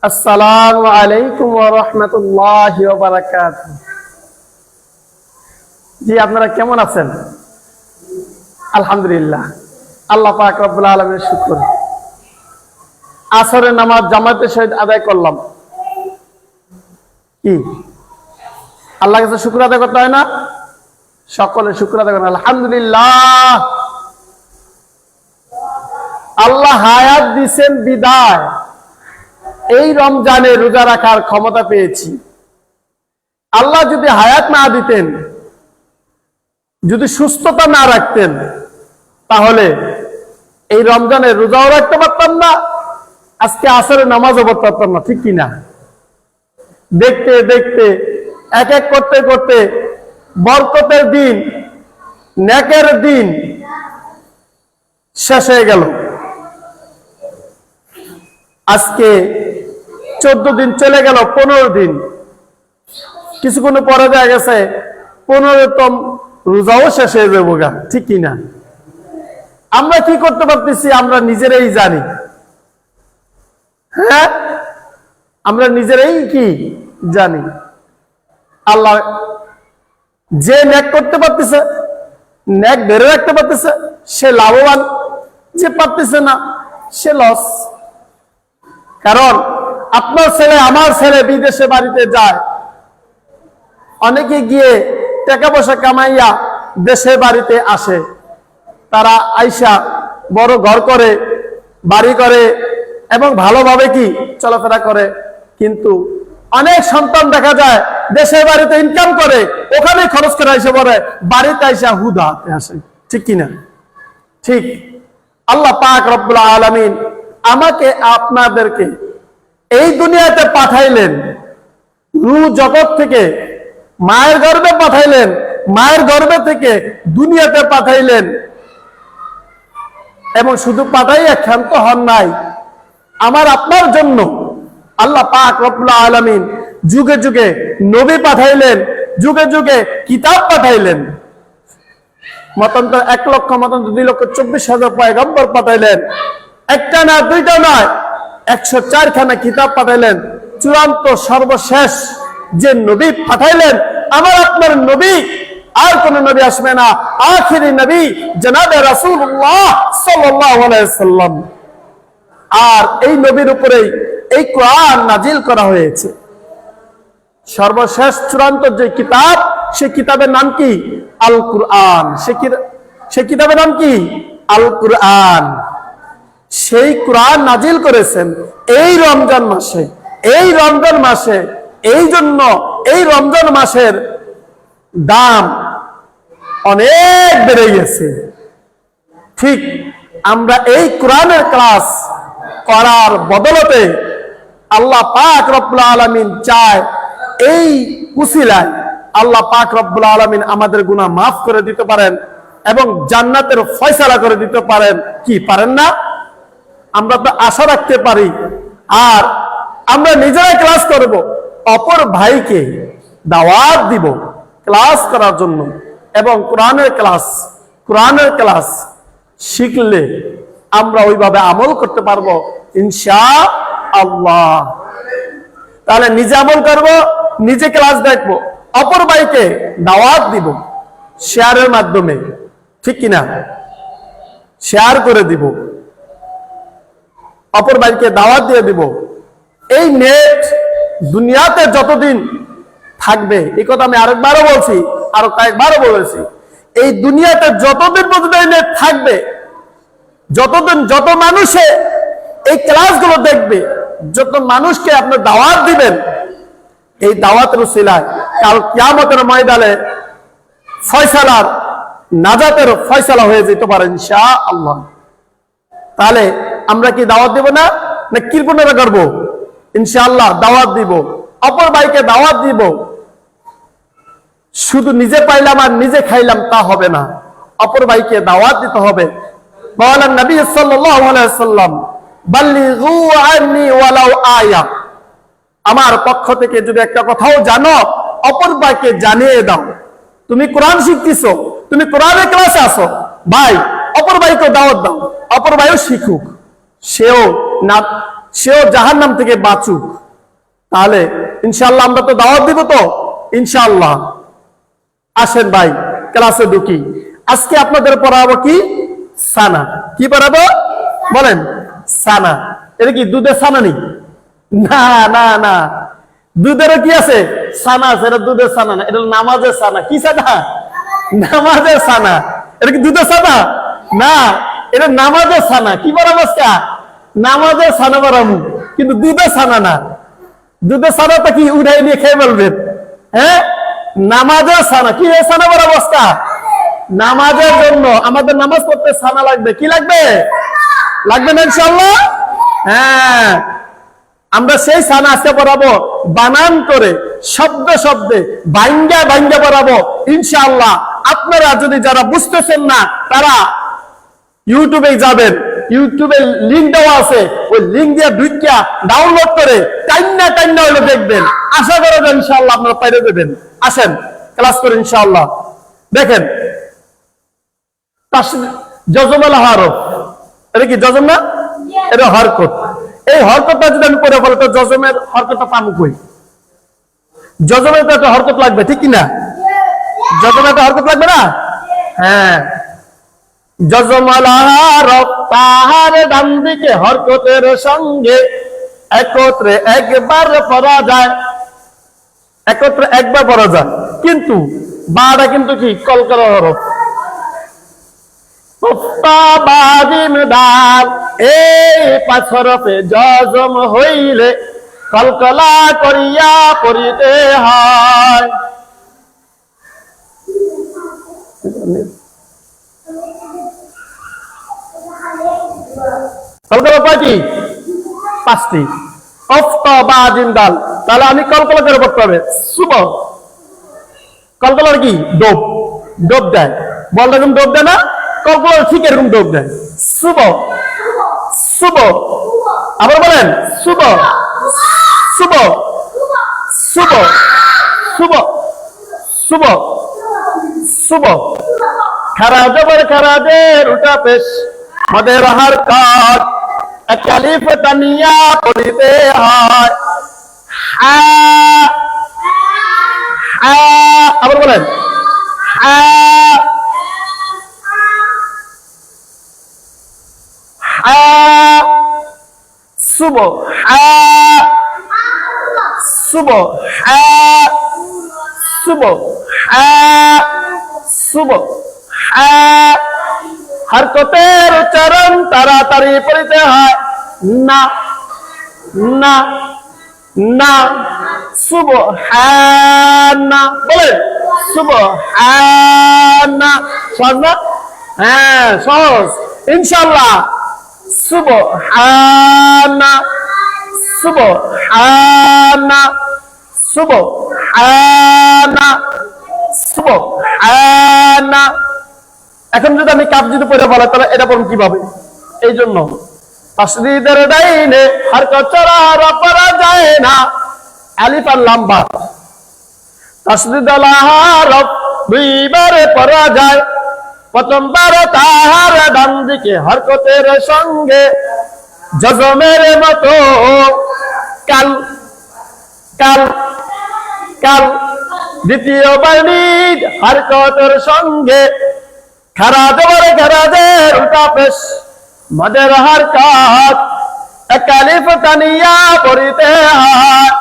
আসসালামু আলাইকুম ওয়া রাহমাতুল্লাহি ওয়া বারাকাতুহু। জি, আপনারা কেমন আছেন? আলহামদুলিল্লাহ, আল্লাহ পাক রব্বুল আলামিনের শুকর। আসরের নামাজ জামাতের সহিত আদায় করলাম। কি আল্লাহর কাছে শুকর আদায় করতে হয় না? সকলে শুকর আদায় করেন আলহামদুলিল্লাহ। আল্লাহ হায়াত দিয়েছেন বিদায় এই রমজানে রোজা রাখার ক্ষমতা পেয়েছি। আল্লাহ যদি হায়াত না দিতেন, যদি সুস্থতা না রাখতেন, তাহলে এই রমজানে রোজাও রাখতে পারতাম না, আজকে আসরের নামাজও পড়তে পারতাম না, ঠিক কিনা? দেখতে দেখতে এক এক করতে করতে বরকতের দিন, নেকের দিন শেষ হয়ে গেল। আজকে 14 দিন চলে গেল, 15 দিন। কিছুক্ষণ পরে দেখা গেছে 15তম রোজাও শেষ হয়ে যাবো গা, ঠিক কিনা? আমরা কি করতে পারতেছি আমরা নিজেরাই জানি। হ্যাঁ, আমরা নিজেরাই কি জানি। আল্লাহ যে নেক করতে পারতেছে, নেক ধরে রাখতে পারতেছে, সে লাভবান, যে পারতেছে না সে লস। কারণ আপনার ছেলে আমার ছেলে বিদেশে বাড়িতে যায়, অনেকে গিয়ে টাকা পয়সা কামাইয়া দেশে বাড়িতে আসে, তারা আইসা বড় ঘর করে, বাড়ি করে এবং ভালোভাবে কি চলাফেরা করে। কিন্তু অনেক সন্তান দেখা যায় দেশের বাড়িতে ইনকাম করে, ওখানে খরচ করে আইসা পরে বাড়িতে আইসা হুদা আসে, ঠিক কিনা? ঠিক। আল্লাহ পাক রব্বুল আলামিন আমাকে আপনাদেরকে এই দুনিয়াতে পাঠাইলেন, রূহ জগৎ থেকে মায়ের গর্ভে পাঠাইলেন, মায়ের গর্ভে থেকে দুনিয়াতে পাঠাইলেন। এবং শুধু পাঠাইয়া ক্ষান্ত হন নাই, আমার আপনার জন্য আল্লাহ পাক রব্বুল আলামিন যুগে যুগে নবী পাঠাইলেন, যুগে যুগে কিতাব পাঠাইলেন। মতান্তর 1 লক্ষ, মতান্তর 2,24,000 পয়গম্বর পাঠাইলেন। একটা না, দুইটা নয়, 104 খানা কিতাব পাঠাইলেন। চূড়ান্ত সর্বশেষ যে নবী পাঠাইলেন, আমার আপনার নবী, আর কোন নবী আসবে না, আখিরি নবী জনাবে রাসূলুল্লাহ সাল্লাল্লাহু আলাইহি ওয়াসাল্লাম। আর এই নবীর উপরেই এই কোরআন নাজিল করা হয়েছে। সর্বশেষ চূড়ান্ত যে কিতাব, সে কিতাবের নাম কি? আল কুরআন। সে কিতাবের নাম কি? আল কুরআন। সেই কোরআন নাজিল করেছেন এই রমজান মাসে। এই রমজান মাসে, এই জন্য এই রমজান মাসের দাম অনেক বেড়ে গেছে। ঠিক আমরা এই কোরআনের ক্লাস করার বদলতে আল্লাহ পাক রব্বুল আলামিন চায় এই উসিলায় আল্লাহ পাক রব্বুল আলামিন আমাদের গুনাহ মাফ করে দিতে পারেন এবং জান্নাতের ফয়সালা করে দিতে পারেন। কি পারেন না? আমরা তো আশা রাখতে পারি। আর আমরা নিজেরাই ক্লাস করব, অপর ভাইকে দাওয়াত দিব ক্লাস করার জন্য। এবং কোরআনের ক্লাস শিখলে আমরা ওইভাবে আমল করতে পারবো ইনশাআল্লাহ। তাহলে নিজে আমল করব, নিজে ক্লাস দেখবো, অপর ভাইকে দাওয়াত দিব শেয়ারের মাধ্যমে, ঠিক কিনা? শেয়ার করে দিব, অপর ভাইকে দাওয়াত দিয়ে দিব। এই নেট দুনিয়াতে যতদিন থাকবে, এই কথা আমি আরেকবারও বলছি, আরো কয়েকবারও বলেছি, এই দুনিয়াতে যতদিন পর্যন্ত এই নেট থাকবে, যতদিন যত মানুষে এই ক্লাসগুলো দেখবে, যত মানুষকে আপনি দাওয়াত দিবেন, এই দাওয়াতের উসিলায় কাল কিয়ামতের ময়দানে ফয়সালার, নাজাতের ফয়সালা হয়ে যেতে পারে ইনশাআল্লাহ। তাহলে আমরা কি দাওয়াত দিব না, না কৃপণতা করব? ইনশাআল্লাহ দাওয়াত দিব, অপর ভাইকে দাওয়াত দিব। শুধু নিজে পাইলাম আর নিজে খাইলাম তা হবে না, অপর ভাইকে দাওয়াত দিতে হবে। বলেন নবী সাল্লাল্লাহু আলাইহি ওয়াসাল্লাম, বাল্লিগু আন্নি ওয়ালাউ আয়া, আমার পক্ষ থেকে যদি একটা কথাও জানো, অপর ভাইকে জানিয়ে দাও। তুমি কোরআন শিখতেছো, তুমি কোরআনের ক্লাসে আসো, ভাই অপর ভাইকে দাওয়াত দাও, অপর ভাইও শিখুক, সেও না সেও জাহান্নাম থেকে বাঁচুক। তাহলে ইনশাআল্লাহ আমরা তো দাওয়াত দিব তো ইনশাআল্লাহ। আসেন ভাই ক্লাসে ঢুকি। আজকে আপনাদের পড়াবো কি? সানা। কি পড়াবো বলেন? সানা। এটা কি দুধের সানা নেই? না না না, দুধেরও কি আছে? সানা আছে। এটা দুধের সানা না, এটা নামাজের সানা। কি সানা? নামাজের সানা। এটা কি দুধের সানা? না, এটা নামাজের সানা। কি পড়াবো আজকে? নামাজের সানা পড়াবো, কিন্তু দুধের সানা না। দুধের সানাটা কি উঠাই নিয়ে খেয়ে বলবেন? হ্যাঁ, নামাজের সানা। কি সানা পড়াবো আজকে? নামাজের জন্য আমাদের নামাজ পড়তে সানা লাগবে। কি লাগবে? লাগবে না ইনশাআল্লাহ? হ্যাঁ, আমরা সেই সানা আজকে পড়াবো বানান করে, শব্দে শব্দে, ভাঙ্গা ভাঙ্গা পড়াবো ইনশাআল্লাহ। আপনারা যদি যারা বুঝতেছেন না তারা ইউটিউবে যাবেন, ইউটিউবে লিংক দেওয়া আছে, ওই লিংক দিয়ে ঢুকিয়া ডাউনলোড করে টাইন্না টাইন্না হলে দেখবেন। আশা করা যায় ইনশাআল্লাহ আপনারা পাইরে দেবেন। আসেন ক্লাস করি ইনশাআল্লাহ। দেখেন জজমাল হরফ, এটা কি জজম না? এটা হরকত। এই হরকতটা যদি আমি পড়ে ফেলো তো জজমের হরকতটা পাবো কই? জজমের তো একটা হরকত লাগবে, ঠিক কিনা? জজমের একটা হরকত লাগবে না? হ্যাঁ, জজমাল হরফ তাহার ডান দিকে হরকতের সঙ্গে একত্রে একবার পড়া যায়, একত্রে একবার পড়া যায়। কিন্তু বাটা কিন্তু কি কলকলা হরফ। এই পাঁচ হরফে জজম হইলে কলকলা করিয়া পড়িতে হয়। কলকলা কয়টি? পাঁচটি। দাল, তাহলে আমি কলকলা করে পড়তে হবে। শুভ কলকলার কি? ডোব। ডোব দেয়, বলটা এরকম ডোব দেয় না? কলকলার ঠিক এরকম ডোব দেয়। শুভ শুভ, আবার বলেন শুভ শুভ শুভ শুভ শুভ শুভ। খারা জবর খারাজের উল্টা পেশ মদের হরকত এক আলিফ টানিয়া পড়িতে হয়। আবার বলেন শুভ শুভ শুভ শুভ। হরকতের উচ্চারণ তাড়াতাড়ি পড়িতে হয়। না না না, সুবহানা। বলেন সুবহানা। সহজ না? হ্যাঁ সহজ ইনশাআল্লাহ। সুবহানা সুবহানা সুবহানা সুবহানা। এখন যদি আমি কাপ যদি পড়ে বলা তাহলে এটা পড়ুন কিভাবে? এই জন্য তাসদীদের ডাইনে হরকত চড়া পড়া যায় না, আলিফ আর লাম বা। তাসদীদুল হরফ দুইবারে পড়া যায়, প্রথমবার তাহার ডান দিকে হরকতের সঙ্গে জজমের মতো কাল কাল কাল। দ্বিতীয়বার নিজ হরকতের সঙ্গে খারা জবর খারাজের উল্টা পেশ মদের হরকত এক আলিফ টানিয়া পড়িতে হয়।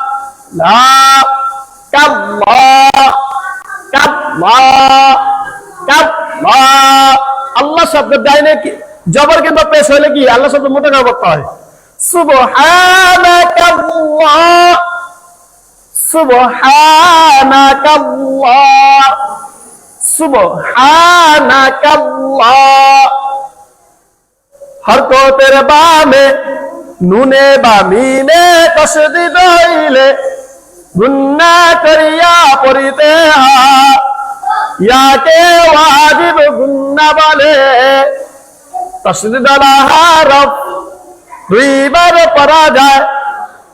লা কাল্লা কাল্লা কাল্লা। আল্লাহ শব্দ ডাইনে কি জবর কিন্তু পেশ হইলে কি আল্লাহ শব্দ মোটা করে পড়তে হয়। সুবহানাকাল্লাহ সুবহানাকাল্লাহ সুবহানাকাল্লাহ। হরকতের বামে নুনে বা মিমে তাসদীদ হইলে গুন্না করিয়া পড়িতে হয়। ইয়াকে ওয়াজিব গুন্না বলে। তাসদীদুল হরফ দুইবার পড়া যায়,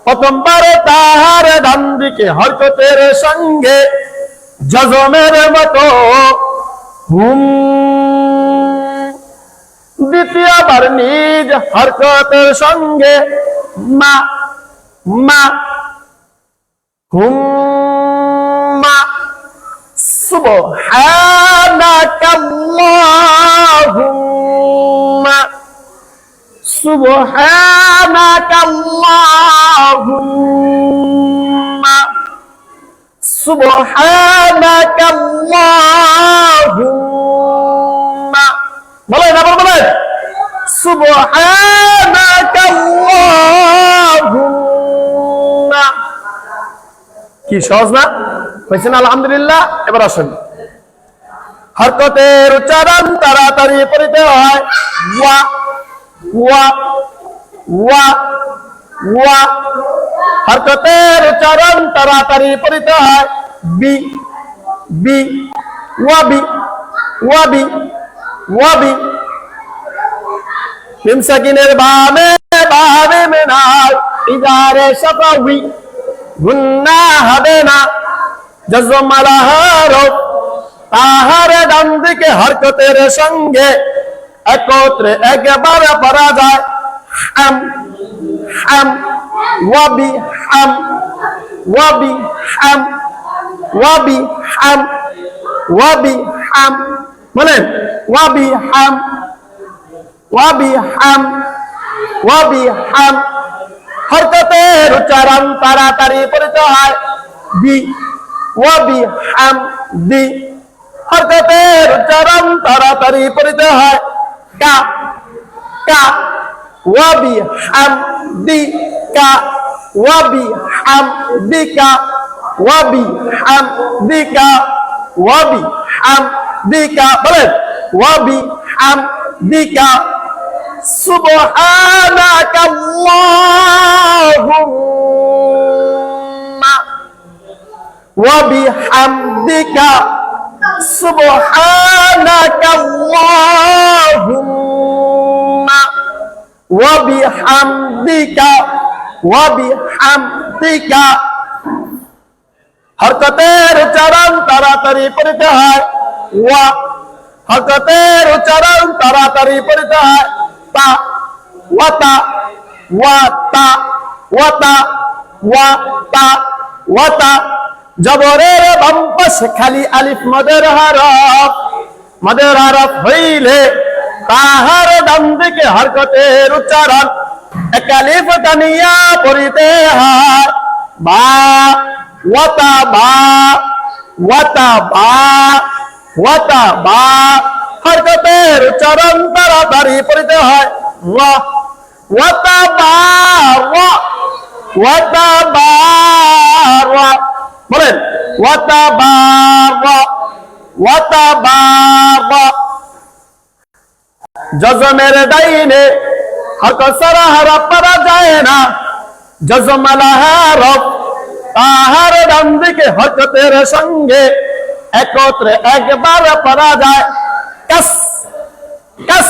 প্রথমবার তাহার ডান দিকে হরকতের সঙ্গে জজমের মতো হুম, দ্বিতীয়বার নিজ হরকতের সঙ্গে মা মা হুম্মা সুবহানাকাল্লাহুম্মা সুবহানাকাল্লাহুম্মা সুবহানাকাল্লাহুম্মা বলেন আবার বলেন সুবহানাকাল্লাহুম্মা কি সহজ না হয়েছে না আলহামদুলিল্লাহ এবার আসুন হরকতের উচ্চারণ তাড়াতাড়ি পড়তে হয় ওয়া ওয়া ওয়া ওয়া হরকতের উচ্চারণ তাড়াতাড়ি পড়তে হয় বি বি ওয়াবি ওয়াবি ওয়াবি মিম সাকিনের বামে বামে মিনাল ইজারে শাফাউই গুন্না হবে না জজম আলাহারফ তাহার ডান দিকে হরকতের সঙ্গে একত্রে একবার পড়া যায় হাম হাম ওয়াবি হাম ওয়াবি হাম ওয়াবি হাম ওয়াবি হাম বলেন ওয়াবি হাম ওয়াবি হাম ওয়াবি হাম হরকতের উচ্চারণ তাড়াতাড়ি পড়তে হয় বি ওয়াবি হাম দি হরকতের উচ্চারণ তাড়াতাড়ি পড়তে হয় কা কা ওয়াবি হাম দি কা ওয়াবি হাম দি কা ওয়াবি হাম দি কা ওয়াবি হাম দি কা বলেন ওয়াবি হাম দি কা সুবহানাকাল্লাহুম্মা ওয়া বিহামদিকা সুবহানাকাল্লাহুম্মা ওয়া বিহামদিকা ওয়া বিহামদিকা হরকতের উচ্চারণ তাড়াতাড়ি পড়তে হয় ওয়া হরকতের উচ্চারণ তাড়াতাড়ি পড়তে হয় তা ওয়াতা ওয়াতা ওয়াতা ওয়াতা ওয়াতা জবরের বাম পাশে খালি আলিফ মদের হরফ হইলে তাহার ডান দিকে হরকতের উচ্চারণ এক আলিফ টানিয়া পড়িতে হয় বা ওয়াতা বা ওয়াতা বা ওয়াতা বা হরকতের উচ্চারণ তাড়াতাড়ি পড়িতে হয় ওয়া ওয়াতা বা ওয়া ওয়াতা বা ওয়া বলেন ওয়াতা বা ওয়া ওয়াতা বা ওয়া জজমের ডাইনে হরকত সারা হরফ পড়া যায় না জজম আলা হরফ তাহার ডান দিকে হরকতের সঙ্গে একত্রে একবার পড়া যায় কাস কাস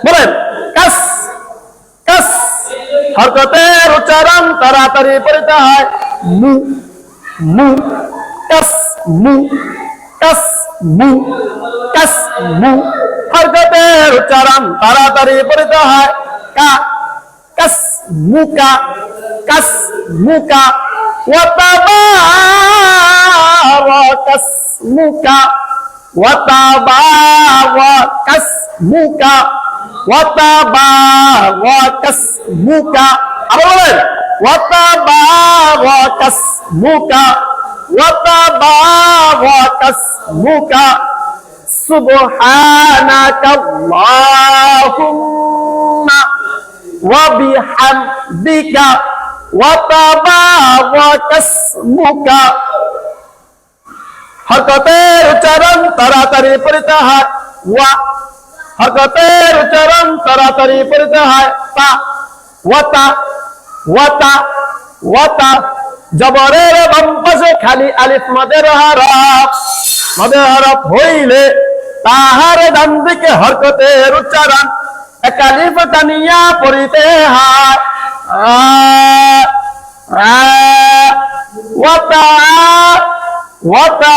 বলেন কাস কাস হরকতের উচ্চারণ তাড়াতাড়ি পড়তে হয় মু মু কাস মু কাস মু কাস মু হরকতের উচ্চারণ তাড়াতাড়ি পড়তে হয় কা কাস মুকা কাস মুকা ওয়াতাবারাকাস মুকা ওয়াতাবারাকাস মুকা ওয়াতাবারাকাস মুকা আবার বলেন ওয়াতাবারাকাস মুকা ওয়াতাবারাকাস মুকা সুবহানাকাল্লাহুম্মা ওয়া বিহামদিকা ওয়াতাবারাকাস মুকা হরকতের উচ্চারণ তাড়াতাড়ি পড়তে হয় ওয়া হরকতের উচ্চারণ তাড়াতাড়ি পড়তে হয় তা ওয়াতা ওয়াতা ওয়াতা জবরের বাম পাশে খালি আলিফ মদের হরফ হইলে তাহার ডান দিকে হরকতের উচ্চারণ এক আলিফ টানিয়া পড়িতে হয় ওয়াতা ওয়াতা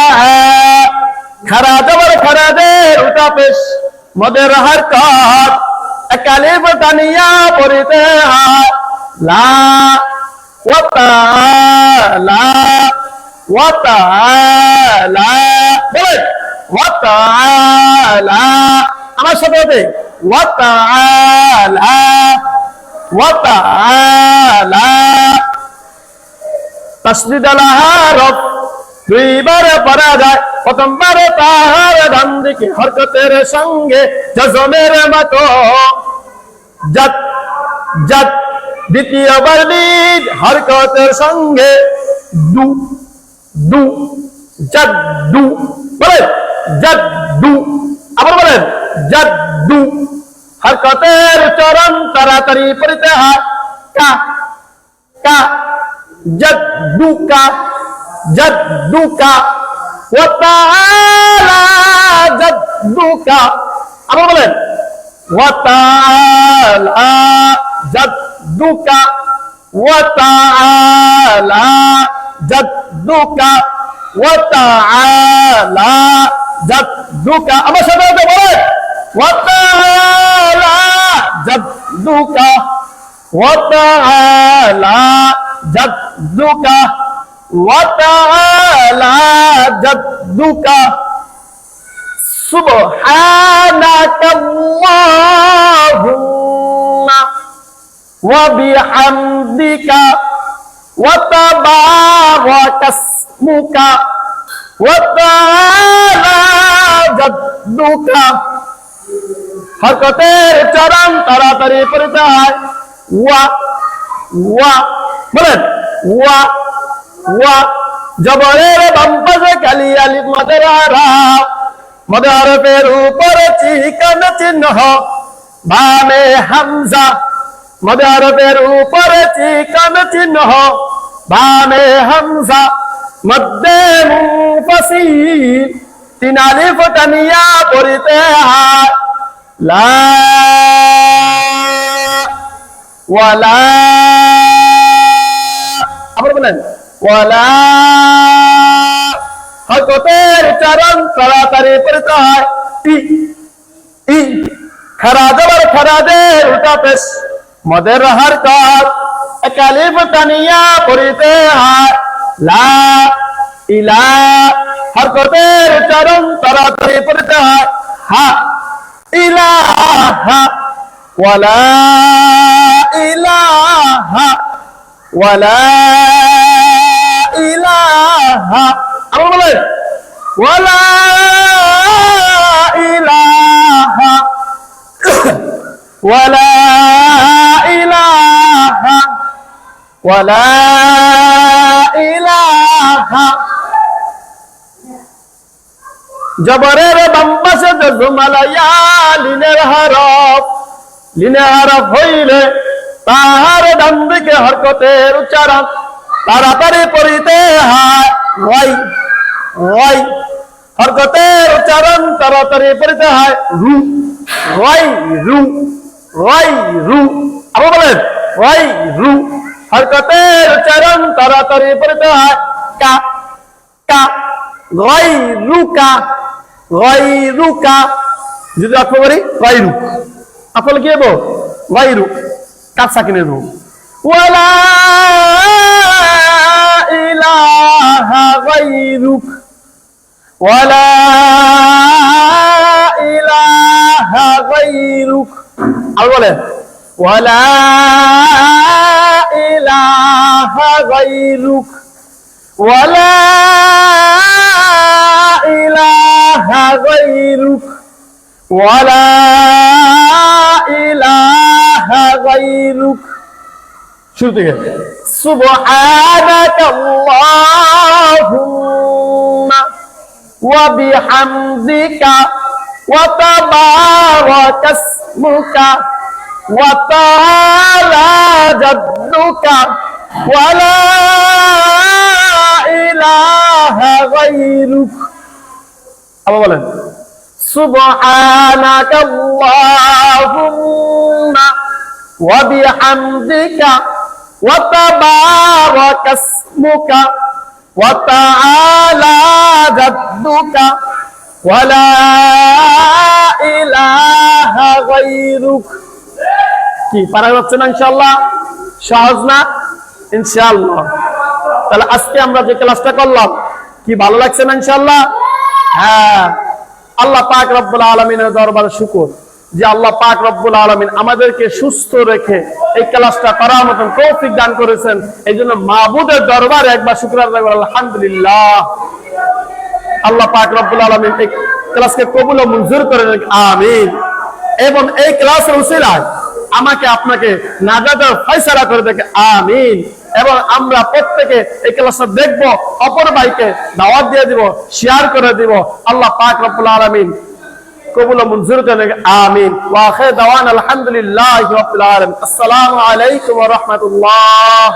খারা জবর খারা দের উটা পেশ মদের হরকত এক আলিফ টানিয়া পড়িতে হয় লা ওয়া তাআলা ওয়া তাআলা বলেন ওয়া তাআলা আমার সাথে হবে ওয়া তাআলা ওয়া তাআলা তাসদীদ লাহা রব দুইবারে পড়া যায় প্রথমবারে তাহার ডান দিকে হরকতের সঙ্গে জজমের মতো জাত জাত দ্বিতীয়বার নিজ হরকতের সঙ্গে দু দু জাদ্দু বলেন জাদ্দু আবার বলেন জাদ্দু হরকতের চরণ তাড়াতাড়ি পড়তে হয় কা কা জাদ্দুকা জাদ্দুকা ওয়া তাআলা জাদ্দুকা আবার বলেন ওয়া তাআলা জাদ্দুকা ওয়া তাআলা জাদ্দুকা ওয়া তাআলা জাদ্দুকা আমার সাথে বলেন ওয়া তাআলা জাদ্দুকা ওয়া তাআলা জাদ্দুকা ওয়া তাআলা জাদ্দুকা সুবহানাকাল্লাহুম্মা ওয়া বিহামদিকা ওয়া তাবারাকাসমুকা ওয়া তাআলা জাদ্দুকা হরকতের চরণ তাড়াতাড়ি পড়তে হয় ওয়া ওয়া বলেন ওয়া ওয়া জবরের বাম পাশে কালি আলিফ মাদের আরাফ মাদের আরাফের উপরে চিকন চিহ্ন বামে হামজা মাদের আরাফের উপরে চিকন চিহ্ন বামে হামজা মধ্যে মুফাসিল তিন আলিফ টানিয়া পড়তে হয় লা ওয়ালা আবার বলেন ওয়ালা হরকতের চরণ তাড়াতাড়ি পড়তে হয় ই ই খারা জবর খারাদের উল্টা পেশ মদের হরকত এক আলিফ টানিয়া পড়তে হয় লা ইলা হরকতের চরণ তাড়াতাড়ি পড়তে হয় হা ইলাহা ওয়ালা ইলাহা ওয়ালা ইলাহা আবার বলেন ওয়ালা ইলাহা ওয়ালা ইলাহা ওয়ালা ইলাহা জবরের বাম পাশে জুমালায়া লিনের হরফ হইলে তাহার ডান দিকে হরকতের উচ্চারণ তাড়াতাড়ি পড়িতে হয় ওয়াই ওয়াই হরকতের উচ্চারণ তাড়াতাড়ি পড়িতে হয় রু ওয়াই রু ওয়াই রু আবার বলেন ওয়াই রু হরকতের উচ্চারণ তাড়াতাড়ি পড়িতে হয় কা কা ওয়াই রুকা গায়রুকা যদি অক্ষ করি গায়রুক আপল কি হবে গায়রুক কাফ সাকিনের রূপ ওয়ালা ইলাহা গায়রুক ওয়ালা ইলাহা গায়রুক আর বলেন ওয়ালা ইলাহা গায়রুক ওয়ালা ইলাহা গায়রুক ওয়ালা ইলাহা গায়রুক শুরু থেকে সুবহানাকাল্লাহুম্মা ওয়া বিহামদিকা ওয়া তাবারাকাসমুকা ওয়া তাআলা জাদ্দুকা ওয়ালা ইলাহা গায়রুক আবার বলেন সুবহানাকাল্লাহুম্মা ওয়া বিহামদিকা ওয়া তাবারাকাসমুকা ওয়া তাআলা জাদ্দুকা ওয়ালা ইলাহা গায়রুক কি পারা যাচ্ছে না ইনশাআল্লাহ? সহজ না? ইনশাআল্লাহ। তাহলে আজকে আমরা যে ক্লাসটা করলাম কি ভালো লাগছে না ইনশাআল্লাহ? হ্যাঁ, আল্লাহ পাক রব্বুল আলামিনের দরবারে শুকর যে আল্লাহ পাক রব্বুল আলামিন আমাদেরকে সুস্থ রেখে এই ক্লাসটা করার মতন তৌফিক দান করেছেন। এই জন্য মাবুদের দরবারে একবার শুকর আদায় করি আলহামদুলিল্লাহ। আল্লাহ পাক রব্বুল আলামিন এই ক্লাসকে কবুল ও মঞ্জুর করে আমিন। এবং এই ক্লাসের উসিলায় আমাকে আপনাকে নাজাতের ফয়সালা করে দেখে আমিন। এবং আমরা প্রত্যেকে এই ক্লাসটা দেখব, অপর ভাইকে দাওয়াত দিয়ে দিব, শেয়ার করে দিব। আল্লাহ পাক রব্বুল আলামিন কবুল ও মঞ্জুর করে দেখে আমিন। ওয়া আখির দাওয়ানা আলহামদুলিল্লাহি রাব্বিল আলামিন। আসসালামু আলাইকুম ওয়া রাহমাতুল্লাহ।